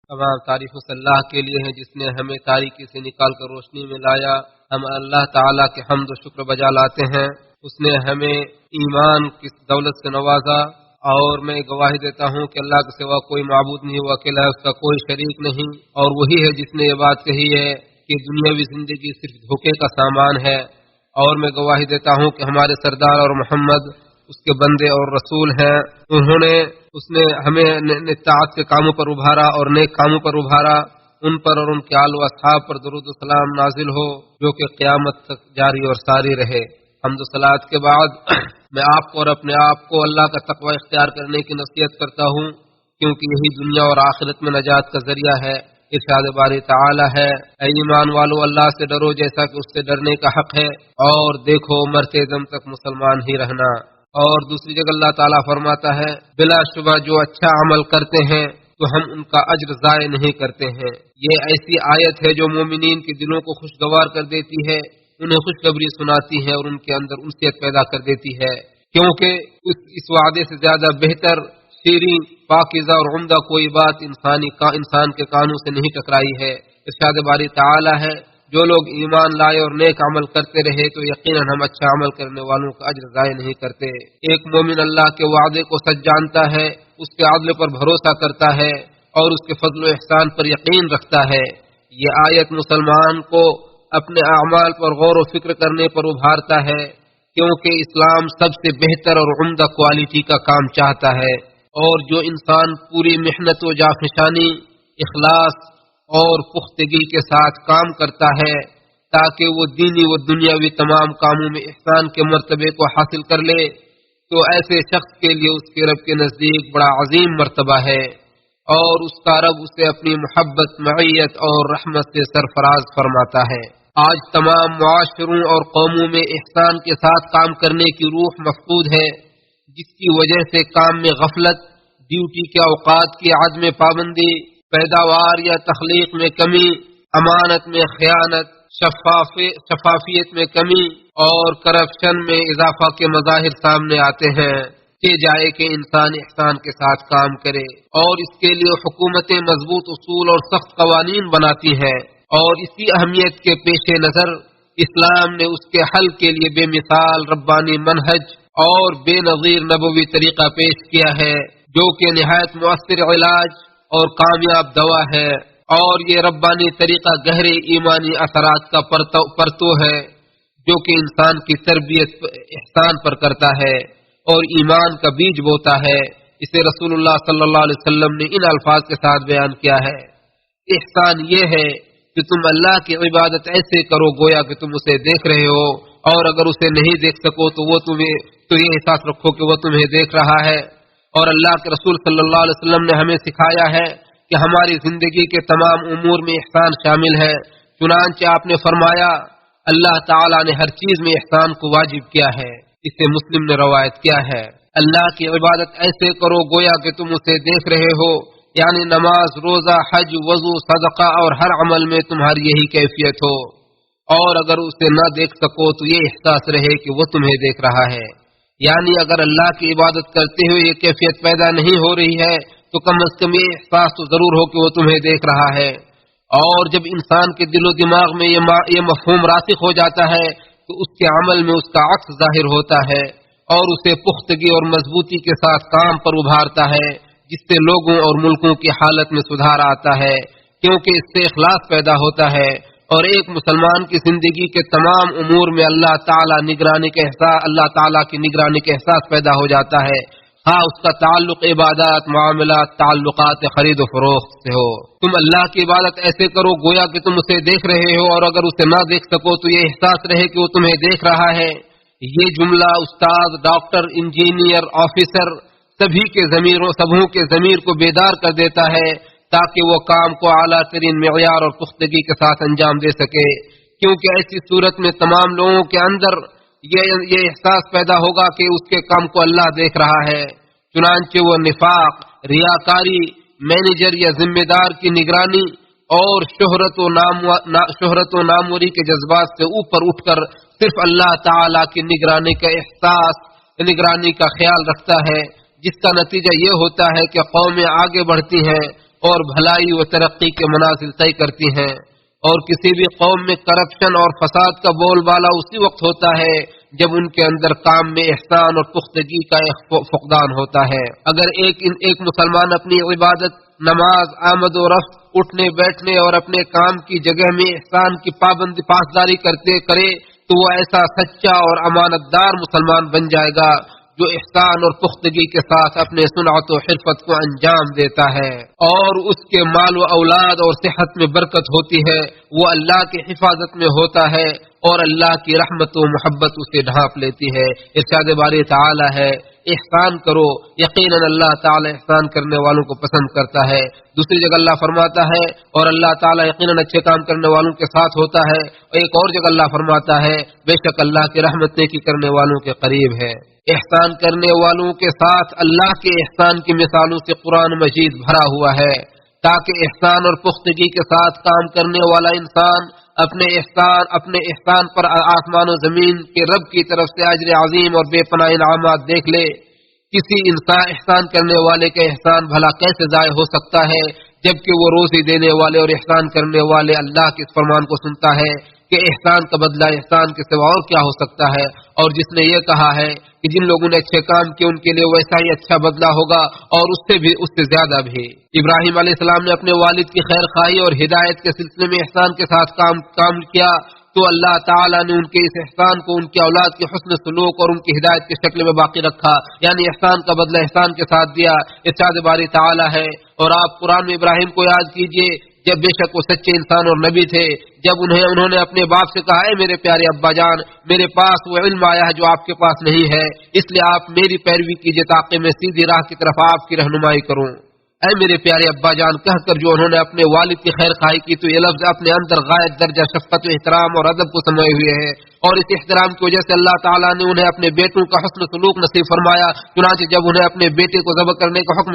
تمام تعریف اس اللہ کے لیے ہے جس نے ہمیں تاریکی سے نکال کر روشنی میں لایا۔ ہم اللہ تعالیٰ کے حمد و شکر بجا لاتے ہیں۔ اس نے ہمیں ایمان کی دولت سے نوازا، اور میں گواہی دیتا ہوں کہ اللہ کے سوا کوئی معبود نہیں، وہ اکیلا ہے، اس کا کوئی شریک نہیں، اور وہی ہے جس نے یہ بات کہی ہے کہ دنیاوی زندگی صرف دھوکے کا سامان ہے۔ اور میں گواہی دیتا ہوں کہ ہمارے سردار اور محمد اس کے بندے اور رسول ہیں۔ اس نے ہمیں اطاعت کے کاموں پر ابھارا اور نیک کاموں پر ابھارا۔ ان پر اور ان کے آل و اصحاب پر درود و سلام نازل ہو، جو کہ قیامت تک جاری اور ساری رہے۔ حمد و صلوات کے بعد میں آپ کو اور اپنے آپ کو اللہ کا تقوی اختیار کرنے کی نصیحت کرتا ہوں، کیونکہ یہی دنیا اور آخرت میں نجات کا ذریعہ ہے۔ ارشاد باری تعالی ہے، اے ایمان والو اللہ سے ڈرو جیسا کہ اس سے ڈرنے کا حق ہے، اور دیکھو مرتے دم تک مسلمان ہی رہنا۔ اور دوسری جگہ اللہ تعالیٰ فرماتا ہے، بلا شبہ جو اچھا عمل کرتے ہیں تو ہم ان کا اجر ضائع نہیں کرتے ہیں۔ یہ ایسی آیت ہے جو مومنین کے دلوں کو خوشگوار کر دیتی ہے، انہیں خوشخبری سناتی ہے اور ان کے اندر انسیت پیدا کر دیتی ہے، کیونکہ اس وعدے سے زیادہ بہتر، شیریں، پاکیزہ اور عمدہ کوئی بات انسان کے کانوں سے نہیں ٹکرائی ہے۔ ارشاد باری تعالی ہے، جو لوگ ایمان لائے اور نیک عمل کرتے رہے تو یقیناً ہم اچھا عمل کرنے والوں کا اجر ضائع نہیں کرتے۔ ایک مومن اللہ کے وعدے کو سچ جانتا ہے، اس کے عدل پر بھروسہ کرتا ہے اور اس کے فضل و احسان پر یقین رکھتا ہے۔ یہ آیت مسلمان کو اپنے اعمال پر غور و فکر کرنے پر ابھارتا ہے، کیونکہ اسلام سب سے بہتر اور عمدہ کوالٹی کا کام چاہتا ہے، اور جو انسان پوری محنت و جافشانی، اخلاص اور پختگی کے ساتھ کام کرتا ہے تاکہ وہ دینی و دنیاوی تمام کاموں میں احسان کے مرتبے کو حاصل کر لے، تو ایسے شخص کے لیے اس کے رب کے نزدیک بڑا عظیم مرتبہ ہے، اور اس کا رب اسے اپنی محبت، معیت اور رحمت سے سرفراز فرماتا ہے۔ آج تمام معاشروں اور قوموں میں احسان کے ساتھ کام کرنے کی روح مفقود ہے، جس کی وجہ سے کام میں غفلت، ڈیوٹی کے اوقات کی عدم پابندی، پیداوار یا تخلیق میں کمی، امانت میں خیانت، شفافیت میں کمی اور کرپشن میں اضافہ کے مظاہر سامنے آتے ہیں۔ کہ جائے کہ انسان احسان کے ساتھ کام کرے، اور اس کے لیے حکومتیں مضبوط اصول اور سخت قوانین بناتی ہیں، اور اسی اہمیت کے پیش نظر اسلام نے اس کے حل کے لیے بے مثال ربانی منہج اور بے نظیر نبوی طریقہ پیش کیا ہے، جو کہ نہایت مؤثر علاج اور کامیاب دوا ہے۔ اور یہ ربانی طریقہ گہرے ایمانی اثرات کا پرتو ہے، جو کہ انسان کی تربیت احسان پر کرتا ہے اور ایمان کا بیج بوتا ہے۔ اسے رسول اللہ صلی اللہ علیہ وسلم نے ان الفاظ کے ساتھ بیان کیا ہے، احسان یہ ہے کہ تم اللہ کی عبادت ایسے کرو گویا کہ تم اسے دیکھ رہے ہو، اور اگر اسے نہیں دیکھ سکو تو یہ احساس رکھو کہ وہ تمہیں دیکھ رہا ہے۔ اور اللہ کے رسول صلی اللہ علیہ وسلم نے ہمیں سکھایا ہے کہ ہماری زندگی کے تمام امور میں احسان شامل ہے، چنانچہ آپ نے فرمایا، اللہ تعالیٰ نے ہر چیز میں احسان کو واجب کیا ہے۔ اسے مسلم نے روایت کیا ہے، اللہ کی عبادت ایسے کرو گویا کہ تم اسے دیکھ رہے ہو، یعنی نماز، روزہ، حج، وضو، صدقہ اور ہر عمل میں تمہاری یہی کیفیت ہو، اور اگر اسے نہ دیکھ سکو تو یہ احساس رہے کہ وہ تمہیں دیکھ رہا ہے۔ یعنی اگر اللہ کی عبادت کرتے ہوئے یہ کیفیت پیدا نہیں ہو رہی ہے تو کم از کم یہ احساس تو ضرور ہو کہ وہ تمہیں دیکھ رہا ہے۔ اور جب انسان کے دل و دماغ میں یہ مفہوم راسخ ہو جاتا ہے تو اس کے عمل میں اس کا عکس ظاہر ہوتا ہے، اور اسے پختگی اور مضبوطی کے ساتھ کام پر ابھارتا ہے، جس سے لوگوں اور ملکوں کی حالت میں سدھار آتا ہے، کیونکہ اس سے اخلاص پیدا ہوتا ہے، اور ایک مسلمان کی زندگی کے تمام امور میں اللہ تعالیٰ کی نگرانی کا احساس پیدا ہو جاتا ہے، ہاں اس کا تعلق عبادات، معاملات، تعلقات خرید و فروخت سے ہو۔ تم اللہ کی عبادت ایسے کرو گویا کہ تم اسے دیکھ رہے ہو، اور اگر اسے نہ دیکھ سکو تو یہ احساس رہے کہ وہ تمہیں دیکھ رہا ہے۔ یہ جملہ استاد، ڈاکٹر، انجینئر، آفیسر سبوں کے ضمیر کو بیدار کر دیتا ہے، تاکہ وہ کام کو اعلیٰ ترین معیار اور پختگی کے ساتھ انجام دے سکے، کیونکہ ایسی صورت میں تمام لوگوں کے اندر یہ احساس پیدا ہوگا کہ اس کے کام کو اللہ دیکھ رہا ہے، چنانچہ وہ نفاق، ریاکاری، مینیجر یا ذمہ دار کی نگرانی اور شہرت و ناموری کے جذبات سے اوپر اٹھ کر صرف اللہ تعالی کی نگرانی کا خیال رکھتا ہے، جس کا نتیجہ یہ ہوتا ہے کہ قومیں آگے بڑھتی ہیں اور بھلائی و ترقی کے منازل طے کرتی ہیں، اور کسی بھی قوم میں کرپشن اور فساد کا بول بالا اسی وقت ہوتا ہے جب ان کے اندر کام میں احسان اور پختگی کا فقدان ہوتا ہے۔ اگر ایک مسلمان اپنی عبادت، نماز، آمد و رفت، اٹھنے بیٹھنے اور اپنے کام کی جگہ میں احسان کی پاسداری کرے تو وہ ایسا سچا اور امانت دار مسلمان بن جائے گا جو احسان اور پختگی کے ساتھ اپنے صنعت و حرفت کو انجام دیتا ہے، اور اس کے مال و اولاد اور صحت میں برکت ہوتی ہے، وہ اللہ کی حفاظت میں ہوتا ہے اور اللہ کی رحمت و محبت اسے ڈھانپ لیتی ہے۔ ارشاد باری تعالی ہے، احسان کرو، یقیناً اللہ تعالی احسان کرنے والوں کو پسند کرتا ہے۔ دوسری جگہ اللہ فرماتا ہے، اور اللہ تعالی یقیناً اچھے کام کرنے والوں کے ساتھ ہوتا ہے۔ ایک اور جگہ اللہ فرماتا ہے، بے شک اللہ کی رحمت نیکی کرنے والوں کے قریب ہے۔ احسان کرنے والوں کے ساتھ اللہ کے احسان کی مثالوں سے قرآن مجید بھرا ہوا ہے، تاکہ احسان اور پختگی کے ساتھ کام کرنے والا انسان اپنے احسان پر آسمان و زمین کے رب کی طرف سے اجر عظیم اور بے پناہ انعامات دیکھ لے۔ کسی انسان احسان کرنے والے کا احسان بھلا کیسے ضائع ہو سکتا ہے جبکہ وہ روزی دینے والے اور احسان کرنے والے اللہ کے اس فرمان کو سنتا ہے کہ احسان کا بدلہ احسان کے سوا اور کیا ہو سکتا ہے، اور جس نے یہ کہا ہے کہ جن لوگوں نے اچھے کام کیے ان کے لیے ویسا ہی اچھا بدلہ ہوگا اور اس سے زیادہ بھی۔ ابراہیم علیہ السلام نے اپنے والد کی خیر خواہی اور ہدایت کے سلسلے میں احسان کے ساتھ کام کیا تو اللہ تعالیٰ نے ان کے اس احسان کو ان کی اولاد کے حسن سلوک اور ان کی ہدایت کی شکل میں باقی رکھا، یعنی احسان کا بدلہ احسان کے ساتھ دیا۔ ارشاد باری تعالیٰ ہے، اور آپ قرآن میں ابراہیم کو یاد کیجئے جب بے شک وہ سچے انسان اور نبی تھے، جب انہوں نے اپنے باپ سے کہا، اے میرے پیارے ابا جان، میرے پاس وہ علم آیا ہے جو آپ کے پاس نہیں ہے، اس لیے آپ میری پیروی کیجئے تاکہ میں سیدھی راہ کی طرف آپ کی رہنمائی کروں۔ اے میرے پیارے ابا جان کہہ کر جو انہوں نے اپنے والد کی خیر خواہی کی تو یہ لفظ اپنے اندر غائب درجہ شفقت و احترام اور ادب کو سموئے ہوئے ہے، اور اس احترام کی وجہ سے اللہ تعالیٰ نے انہیں اپنے بیٹوں کا حسن سلوک نصیب فرمایا۔ چنانچہ جب انہیں اپنے بیٹے کو ذبح کرنے کا حکم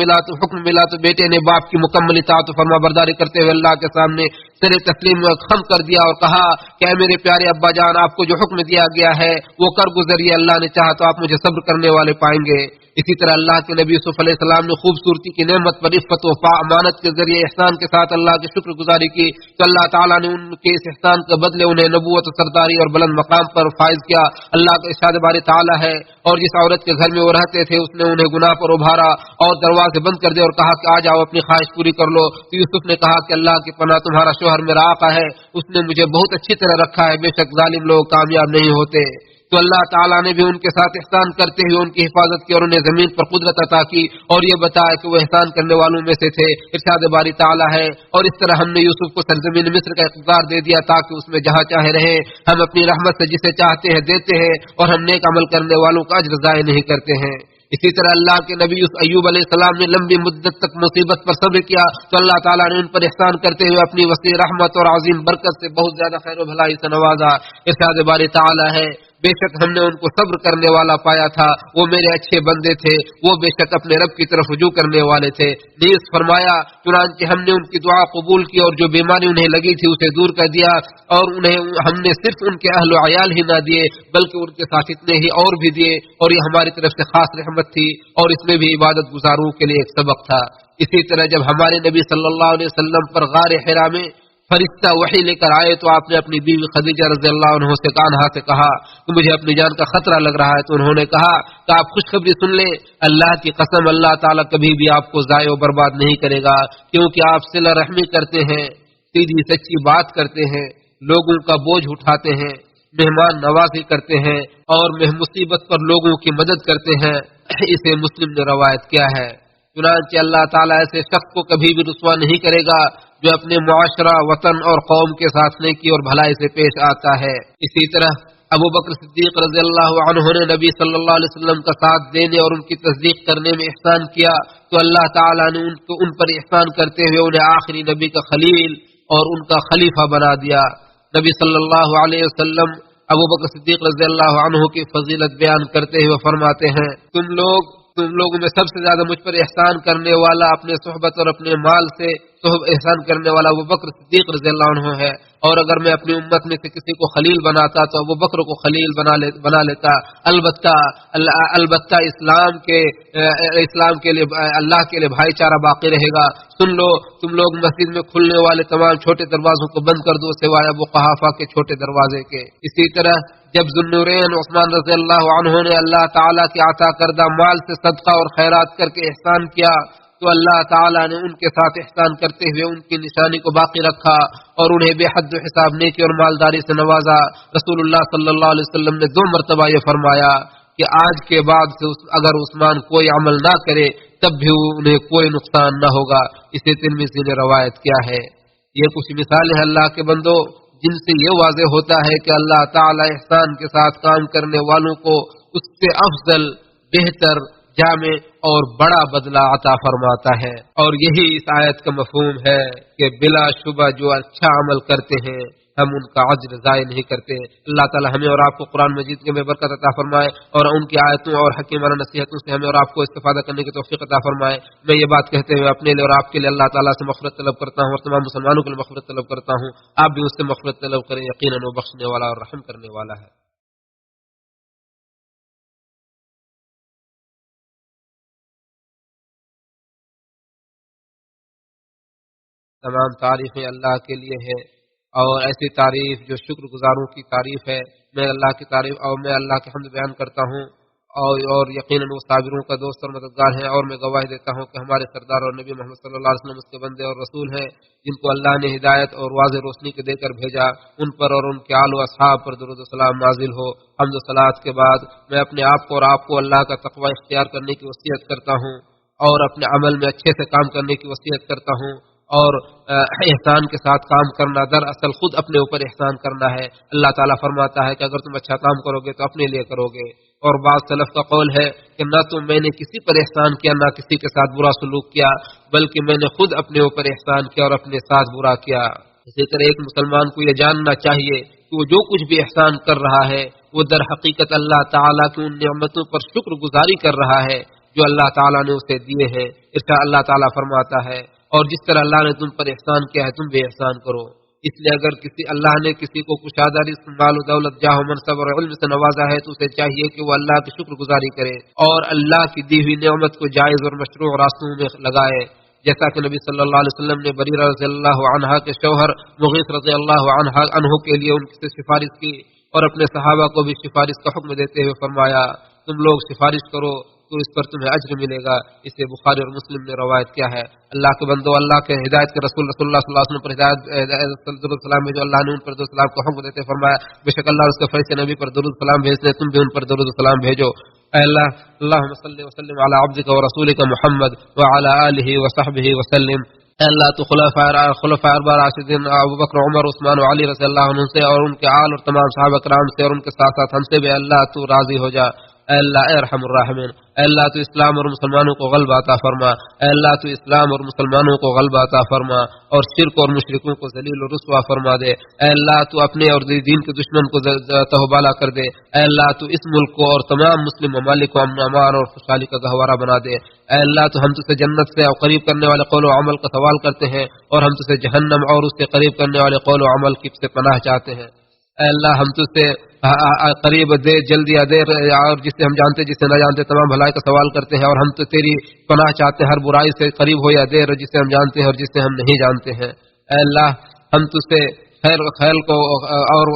ملا تو بیٹے نے باپ کی مکمل اطاعت و فرما برداری کرتے ہوئے اللہ کے سامنے سر تسلیم خم کر دیا اور کہا کہ اے میرے پیارے ابا جان، آپ کو جو حکم دیا گیا ہے وہ کر گزریے، اللہ نے چاہا تو آپ مجھے صبر کرنے والے پائیں گے۔ اسی طرح اللہ کے نبی یوسف علیہ السلام نے خوبصورتی کی نعمت پر عفت و امانت کے ذریعے احسان کے ساتھ اللہ کی شکر گزاری کی تو اللہ تعالیٰ نے ان کے اس احسان کے بدلے انہیں نبوت و سرداری اور بلند مقام پر فائز کیا۔ اللہ کا ارشاد باری تعالیٰ ہے، اور جس عورت کے گھر میں وہ رہتے تھے اس نے انہیں گناہ پر ابھارا اور دروازے بند کر دے اور کہا کہ آ جاؤ اپنی خواہش پوری کر لو، تو یوسف نے کہا کہ اللہ کی پناہ تمہارا شوہر میرا آقا ہے، اس نے مجھے بہت اچھی طرح رکھا ہے، بے شک ظالم لوگ کامیاب نہیں ہوتے۔ تو اللہ تعالیٰ نے بھی ان کے ساتھ احسان کرتے ہوئے ان کی حفاظت کی اور انہیں زمین پر قدرت عطا کی اور یہ بتایا کہ وہ احسان کرنے والوں میں سے تھے۔ ارشاد باری تعالیٰ ہے، اور اس طرح ہم نے یوسف کو سرزمین مصر کا اقتدار دے دیا تاکہ اس میں جہاں چاہے رہے، ہم اپنی رحمت سے جسے چاہتے ہیں دیتے ہیں اور ہم نیک عمل کرنے والوں کا اجر ضائع نہیں کرتے ہیں۔ اسی طرح اللہ کے نبی ایوب علیہ السلام نے لمبی مدت تک مصیبت پر صبر کیا تو اللہ تعالیٰ نے ان پر احسان کرتے ہوئے اپنی وسیع رحمت اور عظیم برکت سے بہت زیادہ خیر و بھلائی سے نوازا۔ ارشاد باری تعالیٰ ہے، بے شک ہم نے ان کو صبر کرنے والا پایا تھا، وہ میرے اچھے بندے تھے، وہ بے شک اپنے رب کی طرف رجوع کرنے والے تھے۔ نیز فرمایا، چنانچہ ہم نے ان کی دعا قبول کی اور جو بیماری انہیں لگی تھی اسے دور کر دیا، اور انہیں ہم نے صرف ان کے اہل و عیال ہی نہ دیے بلکہ ان کے ساتھ اتنے ہی اور بھی دیے، اور یہ ہماری طرف سے خاص رحمت تھی اور اس میں بھی عبادت گزاروں کے لیے ایک سبق تھا۔ اسی طرح جب ہمارے نبی صلی اللہ علیہ وسلم پر غار حرا میں فرشتہ وحی لے کر آئے تو آپ نے اپنی بیوی خدیجہ رضی اللہ عنہ سے کہا کہ مجھے اپنی جان کا خطرہ لگ رہا ہے، تو انہوں نے کہا کہ آپ خوشخبری سن لیں، اللہ کی قسم اللہ تعالیٰ کبھی بھی آپ کو ضائع و برباد نہیں کرے گا، کیونکہ آپ صلہ رحمی کرتے ہیں، سیدھی سچی بات کرتے ہیں، لوگوں کا بوجھ اٹھاتے ہیں، مہمان نوازی کرتے ہیں اور مصیبت پر لوگوں کی مدد کرتے ہیں۔ اسے مسلم نے روایت کیا ہے۔ چنانچہ اللہ تعالیٰ ایسے شخص کو کبھی بھی رسوا نہیں کرے گا جو اپنے معاشرہ، وطن اور قوم کے ساتھ نیکی اور بھلائی سے پیش آتا ہے۔ اسی طرح ابو بکر صدیق رضی اللہ عنہ نے نبی صلی اللہ علیہ وسلم کا ساتھ دینے اور ان کی تصدیق کرنے میں احسان کیا تو اللہ تعالیٰ نے ان پر احسان کرتے ہوئے انہیں آخری نبی کا خلیل اور ان کا خلیفہ بنا دیا۔ نبی صلی اللہ علیہ وسلم ابو بکر صدیق رضی اللہ عنہ کی فضیلت بیان کرتے ہوئے فرماتے ہیں، تم لوگ تم لوگوں میں سب سے زیادہ مجھ پر احسان کرنے والا اپنے صحبت اور اپنے مال سے احسان کرنے والا ابو بکر صدیق رضی اللہ عنہ ہے، اور اگر میں اپنی امت میں سے کسی کو خلیل بناتا تو ابو بکر کو خلیل بنا لیتا۔ البتہ اسلام کے لیے اللہ کے لیے بھائی چارہ باقی رہے گا۔ سن لو، تم لوگ مسجد میں کھلنے والے تمام چھوٹے دروازوں کو بند کر دو سوائے ابو قحافہ کے چھوٹے دروازے کے۔ اسی طرح جب ذوالنورین عثمان رضی اللہ عنہ نے اللہ تعالیٰ کے عطا کردہ مال سے صدقہ اور خیرات کر کے احسان کیا تو اللہ تعالیٰ نے ان کے ساتھ احسان کرتے ہوئے ان کی نشانی کو باقی رکھا اور انہیں بے حد حساب نیکی اور مالداری سے نوازا۔ رسول اللہ صلی اللہ علیہ وسلم نے 2 مرتبہ یہ فرمایا کہ آج کے بعد سے اگر عثمان کوئی عمل نہ کرے تب بھی انہیں کوئی نقصان نہ ہوگا۔ اسے ترمذی نے روایت کیا ہے۔ یہ کچھ مثالیں ہیں اللہ کے بندوں جن سے یہ واضح ہوتا ہے کہ اللہ تعالی احسان کے ساتھ کام کرنے والوں کو اس سے افضل، بہتر، جامع اور بڑا بدلہ عطا فرماتا ہے۔ اور یہی اس آیت کا مفہوم ہے کہ بلا شبہ جو اچھا عمل کرتے ہیں ہم ان کا اجر ضائع نہیں کرتے۔ اللہ تعالی ہمیں اور آپ کو قرآن مجید کے میں برکت عطا فرمائے اور ان کی آیتوں اور حکیمانہ نصیحتوں سے ہمیں اور آپ کو استفادہ کرنے کی توفیق عطا فرمائے۔ میں یہ بات کہتے ہوئے اپنے لیے اور آپ کے لیے اللہ تعالیٰ سے مغفرت طلب کرتا ہوں اور تمام مسلمانوں کے لیے مغفرت طلب کرتا ہوں۔ آپ بھی اس سے مغفرت طلب کریں، یقیناً وہ بخشنے والا اور رحم کرنے والا ہے۔ تمام تعریفیں اللہ کے لیے ہے اور ایسی تعریف جو شکر گزاروں کی تعریف ہے۔ میں اللہ کی تعریف اور میں اللہ کی حمد بیان کرتا ہوں اور یقیناً وہ صابروں کا دوست اور مددگار ہے، اور میں گواہی دیتا ہوں کہ ہمارے سردار اور نبی محمد صلی اللہ علیہ وسلم اس کے بندے اور رسول ہیں جن کو اللہ نے ہدایت اور واضح روشنی کے دے کر بھیجا۔ ان پر اور ان کے آل و اصحاب پر درود و سلام نازل ہو۔ حمد و صلوات کے بعد میں اپنے آپ کو اور آپ کو اللہ کا تقوی اختیار کرنے کی وصیت کرتا ہوں اور اپنے عمل میں اچھے سے کام کرنے کی وصیت کرتا ہوں، اور احسان کے ساتھ کام کرنا دراصل خود اپنے اوپر احسان کرنا ہے۔ اللہ تعالیٰ فرماتا ہے کہ اگر تم اچھا کام کرو گے تو اپنے لیے کرو گے، اور بعض سلف کا قول ہے کہ نہ تو میں نے کسی پر احسان کیا نہ کسی کے ساتھ برا سلوک کیا، بلکہ میں نے خود اپنے اوپر احسان کیا اور اپنے ساتھ برا کیا۔ اسی طرح ایک مسلمان کو یہ جاننا چاہیے کہ وہ جو کچھ بھی احسان کر رہا ہے وہ در حقیقت اللہ تعالیٰ کی ان نعمتوں پر شکر گزاری کر رہا ہے جو اللہ تعالیٰ نے اسے دیے ہیں۔ ارشاد اللہ تعالیٰ فرماتا ہے اور جس طرح اللہ نے تم پر احسان کیا ہے تم بھی احسان کرو۔ اس لیے اگر اللہ نے کسی کو کشادہ رزق، مال و دولت، جاہ و منصب اور علم سے نوازا ہے تو اسے چاہیے کہ وہ اللہ کی شکر گزاری کرے اور اللہ کی دی ہوئی نعمت کو جائز اور مشروع راستوں میں لگائے، جیسا کہ نبی صلی اللہ علیہ وسلم نے بریرہ رضی اللہ عنہا کے شوہر مغیث رضی اللہ عنہ کے لیے ان سے سفارش کی اور اپنے صحابہ کو بھی سفارش کا حکم دیتے ہوئے فرمایا تم لوگ سفارش کرو تو اس پر تمہیں اجر ملے گا۔ اسے بخاری اور مسلم نے روایت کیا ہے۔ اللہ کے بندو، اللہ کے ہدایت کے رسول صلی اللہ علیہ وسلم پر درود سلام بھیجو۔ اللہ نے ان پر درود سلام کا حکم دیتے فرمایا بے شک اللہ اور اس کے فرشتے نبی پر درود سلام بھیجتے ہیں، تم بھی ان پر درود سلام بھیجو۔ اے اللہ، اللہم صلی وسلم علی عبدک و رسولک محمد وعلی آلہ وصحبہ وسلم۔ اے اللہ تو خلفاء اربعہ راشدین ابو بکر، عمر، عثمان و علی رضی اللہ عنہ سے اور ان کے آل اور تمام صحابہ کرام سے اور ان کے ساتھ ساتھ ہم سے بھی اللہ تو راضی ہو جا۔ اے اللہ اے ارحم الراحمین، اے اللہ تو اسلام اور مسلمانوں کو غلبہ عطا فرما، اے اللہ تو اسلام اور مسلمانوں کو غلبہ عطا فرما اور شرک اور مشرکوں کو ذلیل و رسوا فرما دے۔ اے اللہ تو اپنے اور دین کے دشمن کو تہوبالا کر دے۔ اے اللہ تو اس ملک کو اور تمام مسلم ممالک کو امن و امان اور خوشحالی کا گہوارہ بنا دے۔ اے اللہ تو ہم تجھ سے جنت سے قریب کرنے والے قول و عمل کا سوال کرتے ہیں اور ہم تجھ سے جہنم اور اس سے قریب کرنے والے قول و عمل کی سے پناہ چاہتے ہیں۔ اے اللہ ہم تجھ سے قریب دیر جلدی یا دیر اور جسے ہم جانتے جسے نہ جانتے تمام بھلائی کا سوال کرتے ہیں، اور ہم تو تیری پناہ چاہتے ہیں ہر برائی سے قریب ہو یا دیر جسے ہم جانتے ہیں اور جسے ہم نہیں جانتے ہیں۔ اے اللہ ہم تجھ سے خیر کو اور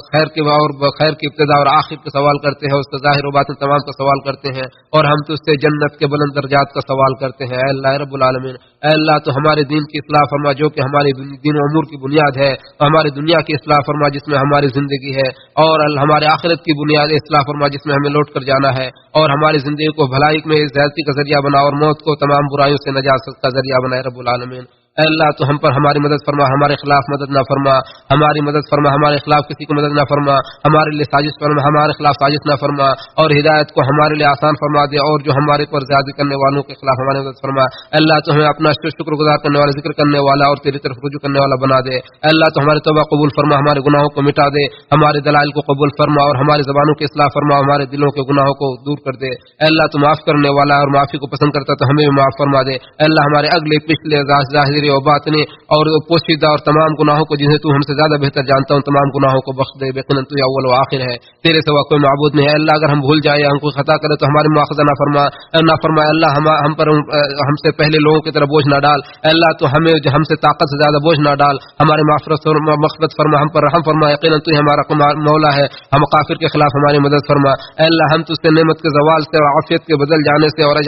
خیر کی ابتدا اور آخر کا سوال کرتے ہیں، اس کا ظاہر و باطن تمام کا سوال کرتے ہیں، اور ہم تجھ سے جنت کے بلند درجات کا سوال کرتے ہیں۔ اے اللہ رب العالمین، اے اللہ تو ہمارے دین کی اصلاح فرما جو کہ ہماری دین و امور کی بنیاد ہے، اور ہماری دنیا کی اصلاح فرما جس میں ہماری زندگی ہے، اور ہمارے آخرت کی بنیاد اصلاح فرما جس میں ہمیں لوٹ کر جانا ہے، اور ہماری زندگی کو بھلائی میں زیادتی کا ذریعہ بنا اور موت کو تمام برائیوں سے نجات کا ذریعہ بنائے رب العالمین۔ اے اللہ تو ہم پر ہماری مدد فرما، ہمارے خلاف مدد نہ فرما، ہماری مدد فرما، ہمارے خلاف کسی کو مدد نہ فرما، ہمارے لیے سازش فرما، ہمارے خلاف سازش نہ فرما، اور ہدایت کو ہمارے لیے آسان فرما دے، اور جو ہمارے پر زیادتی کرنے والوں کے خلاف ہماری مدد فرما۔ اے اللہ تو ہمیں اپنا شکر گزار کرنے والا، ذکر کرنے والا اور تیری طرف رجوع کرنے والا بنا دے۔ اے اللہ تو ہماری توبہ قبول فرما، ہمارے گناہوں کو مٹا دے، ہمارے دلائل کو قبول فرما، اور ہماری زبانوں کی اصلاح فرما، ہمارے دلوں کے گناہوں کو دور کر دے۔ اے اللہ تو معاف کرنے والا اور معافی کو پسند کرتا تو ہمیں بھی معاف فرما دے۔ اے اللہ ہمارے اگلے پچھلے ظاہری و باطنی اور پوشیدہ اور تمام گناہوں کو جنہیں تو ہم سے زیادہ بہتر جانتا ہوں، تمام گناہوں کو بخش دے۔ یقیناً تو اول و آخر ہے، تیرے سوا کوئی معبود نہیں ہے۔ اللہ اگر ہم بھول جائے، ہم کوئی خطا کرے تو ہماری مواخذہ نہ فرما، اللہ ہم پر ہم سے پہلے لوگوں کی طرح بوجھ نہ ڈال۔ اے اللہ تو ہمیں ہم سے طاقت سے زیادہ بوجھ نہ ڈال، ہماری مغفرت فرما، ہم پر رحم فرما۔ یقیناً تو ہمارا مولا ہے، ہم کافر کے خلاف ہماری مدد فرما۔ اے اللہ ہم تجھ سے نعمت کے زوال سے اور عافیت کے بدل جانے سے اور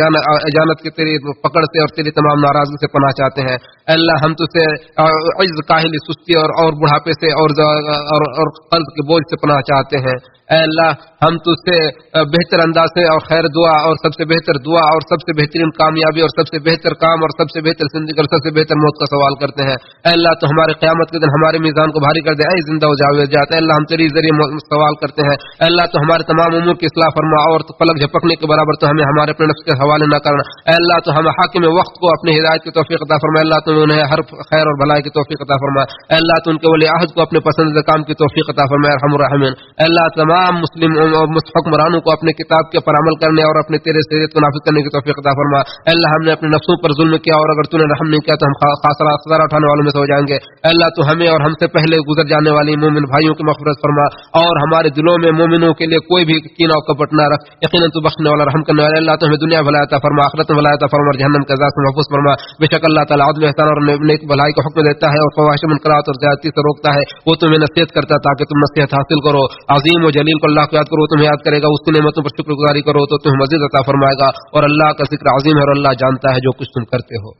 اجانت کی تیری پکڑ سے اور تیری تمام ناراضگی سے پناہ چاہتے ہیں۔ اے اللہ ہم تجھ سے عجز، کاہلی، سستی اور بڑھاپے سے اور قرض کے بوجھ سے پناہ چاہتے ہیں۔ اے اللہ ہم تجھ سے بہتر انداز سے اور خیر دعا اور سب سے بہتر دعا اور سب سے بہترین کامیابی اور سب سے بہتر کام اور سب سے بہتر زندگی اور سب سے بہتر موت کا سوال کرتے ہیں۔ اے اللہ تو ہمارے قیامت کے دن ہمارے میزان کو بھاری کر دے، اے زندہ و جاوید جات۔ اے اللہ ہم تیری ذریعے سوال کرتے ہیں۔ اے اللہ تو ہمارے تمام امور کی اصلاح فرما، اور پلک جھپکنے کے برابر تو ہمیں ہمارے اپنے نفس کے حوالے نہ کرنا۔ اے اللہ تو ہم حاکم وقت کو اپنے ہدایت کی توفیق عطا فرما۔ اللہ تو انہیں ہر خیر اور بھلائی کی توفیق عطا فرما۔ اے اللہ تو ان کے ولی عہد کو اپنے پسندیدہ کام کی توفیق عطا فرما، ارحم الراحمین۔ اے اللہ تمام مسلم حکمرانوں کو اپنے کتاب کے پر عمل کرنے اور اپنے تیرے شریعت کو نافذ کرنے کی توفیق عطا فرما۔ اے اللہ ہم نے اپنے نفسوں پر ظلم کیا، اور اگر تو نے رحم نہیں کیا تو ہم خسارہ اٹھانے والوں میں سے ہو جائیں گے۔ اے اللہ تو ہمیں اور ہم سے پہلے گزر جانے والی مومن بھائیوں کی مغفرت فرما، اور ہمارے دلوں میں مومنوں کے لیے کوئی بھی کینہ و کپٹ نہ رکھ۔ یقیناً تو بخشنے والا، رحم کرنے والا۔ اللہ تو ہمیں دنیا بھلائی عطا فرما، آخرت میں بھلائی عطا فرما، اور جہنم کے عذاب سے محفوظ فرما۔ بے شک اللہ تعالیٰ عدل و احسان اور نیک بھلائی کو حکم دیتا ہے، اور فواحش منکرات اور زیادتی سے روکتا ہے۔ وہ تمہیں نصیحت کرتا ہے تاکہ تم نصیحت حاصل کرو۔ عظیم و جلیل کو اللہ کو یاد کرو، تمہیں یاد کرے گا۔ اس کی نعمتوں پر شکر گزاری کرو تو تمہیں مزید عطا فرمائے گا، اور اللہ کا ذکر عظیم ہے، اور اللہ جانتا ہے جو کچھ تم کرتے ہو۔